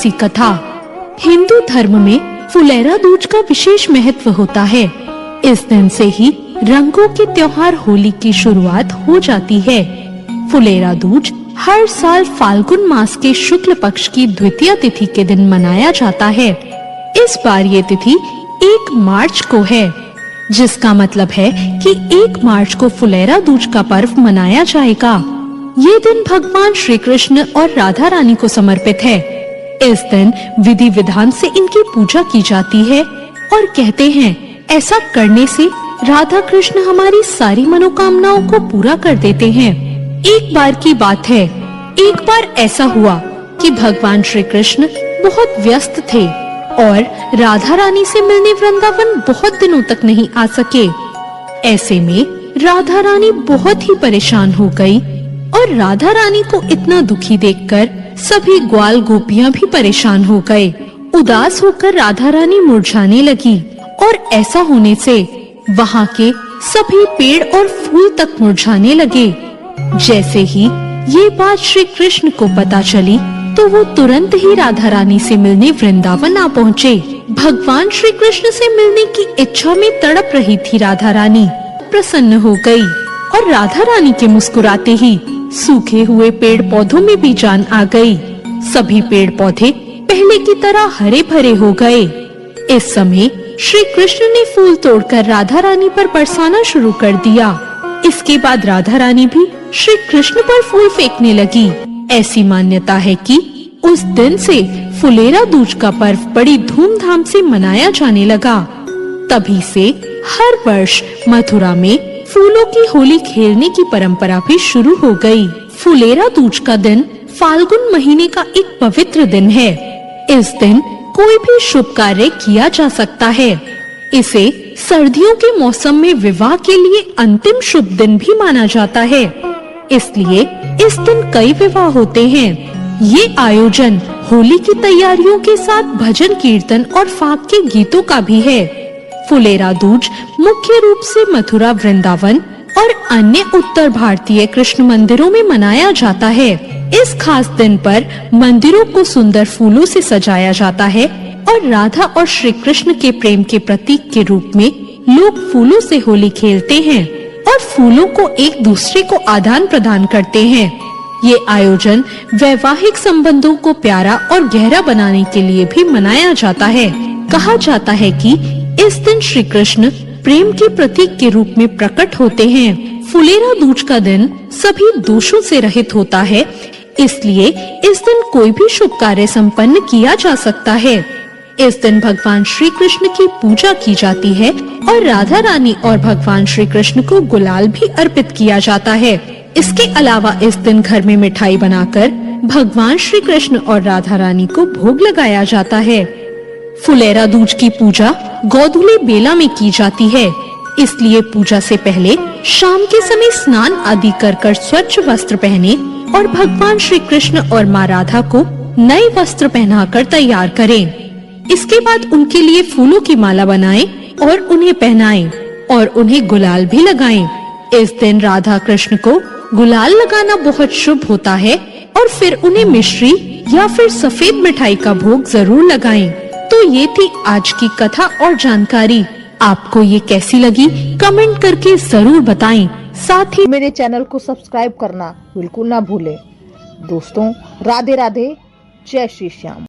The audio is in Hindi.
सी कथा। हिंदू धर्म में फुलेरा दूज का विशेष महत्व होता है। इस दिन से ही रंगों के त्योहार होली की शुरुआत हो जाती है। फुलेरा दूज हर साल फाल्गुन मास के शुक्ल पक्ष की द्वितीय तिथि के दिन मनाया जाता है। इस बार ये तिथि 1 मार्च को है, जिसका मतलब है कि 1 मार्च को फुलेरा दूज का पर्व मनाया जाएगा। ये दिन भगवान श्री कृष्ण और राधा रानी को समर्पित है। इस दिन विधि विधान से इनकी पूजा की जाती है और कहते हैं ऐसा करने से राधा कृष्ण हमारी सारी मनोकामनाओं को पूरा कर देते हैं। एक बार की बात है, एक बार ऐसा हुआ कि भगवान श्री कृष्ण बहुत व्यस्त थे और राधा रानी से मिलने वृंदावन बहुत दिनों तक नहीं आ सके। ऐसे में राधा रानी बहुत ही परेशान हो गई और राधा रानी को इतना दुखी देखकर सभी ग्वाल गोपियां भी परेशान हो गए। उदास होकर राधा रानी मुरझाने लगी और ऐसा होने से वहाँ के सभी पेड़ और फूल तक मुरझाने लगे। जैसे ही ये बात श्री कृष्ण को पता चली तो वो तुरंत ही राधा रानी से मिलने वृंदावन आ पहुँचे। भगवान श्री कृष्ण से मिलने की इच्छा में तड़प रही थी राधा रानी। प्रसन्न हो गई और राधा रानी के मुस्कुराते ही सूखे हुए पेड़ पौधों में भी जान आ गई। सभी पेड़ पौधे पहले की तरह हरे भरे हो गए। इस समय श्री कृष्ण ने फूल तोड़कर राधा रानी पर बरसाना शुरू कर दिया। इसके बाद राधा रानी भी श्री कृष्ण पर फूल फेंकने लगी। ऐसी मान्यता है कि उस दिन से फुलेरा दूज का पर्व बड़ी धूमधाम से मनाया जाने लगा। तभी से हर वर्ष मथुरा में फूलों की होली खेलने की परंपरा भी शुरू हो गई। फुलेरा दूज का दिन फाल्गुन महीने का एक पवित्र दिन है। इस दिन कोई भी शुभ कार्य किया जा सकता है। इसे सर्दियों के मौसम में विवाह के लिए अंतिम शुभ दिन भी माना जाता है। इसलिए इस दिन कई विवाह होते हैं। ये आयोजन होली की तैयारियों के साथ भजन कीर्तन और फाग के गीतों का भी है। फुलेरा दूज मुख्य रूप से मथुरा, वृंदावन और अन्य उत्तर भारतीय कृष्ण मंदिरों में मनाया जाता है। इस खास दिन पर मंदिरों को सुंदर फूलों से सजाया जाता है और राधा और श्री कृष्ण के प्रेम के प्रतीक के रूप में लोग फूलों से होली खेलते हैं और फूलों को एक दूसरे को आदान प्रदान करते हैं। ये आयोजन वैवाहिक संबंधों को प्यारा और गहरा बनाने के लिए भी मनाया जाता है। कहा जाता है कि इस दिन श्री कृष्ण प्रेम के प्रतीक के रूप में प्रकट होते हैं। फुलेरा दूज का दिन सभी दोषों से रहित होता है, इसलिए इस दिन कोई भी शुभ कार्य संपन्न किया जा सकता है। इस दिन भगवान श्री कृष्ण की पूजा की जाती है और राधा रानी और भगवान श्री कृष्ण को गुलाल भी अर्पित किया जाता है। इसके अलावा इस दिन घर में मिठाई बनाकर भगवान श्री कृष्ण और राधा रानी को भोग लगाया जाता है। फुलेरा दूज की पूजा गोधूली बेला में की जाती है, इसलिए पूजा से पहले शाम के समय स्नान आदि कर स्वच्छ वस्त्र पहने और भगवान श्री कृष्ण और माँ राधा को नए वस्त्र पहनाकर तैयार करें। इसके बाद उनके लिए फूलों की माला बनाएं और उन्हें पहनाएं और उन्हें गुलाल भी लगाएं। इस दिन राधा कृष्ण को गुलाल लगाना बहुत शुभ होता है और फिर उन्हें मिश्री या फिर सफेद मिठाई का भोग जरूर लगाएं। तो ये थी आज की कथा और जानकारी। आपको ये कैसी लगी कमेंट करके जरूर बताएं। साथ ही मेरे चैनल को सब्सक्राइब करना बिल्कुल ना भूलें। दोस्तों, राधे राधे, जय श्री श्याम।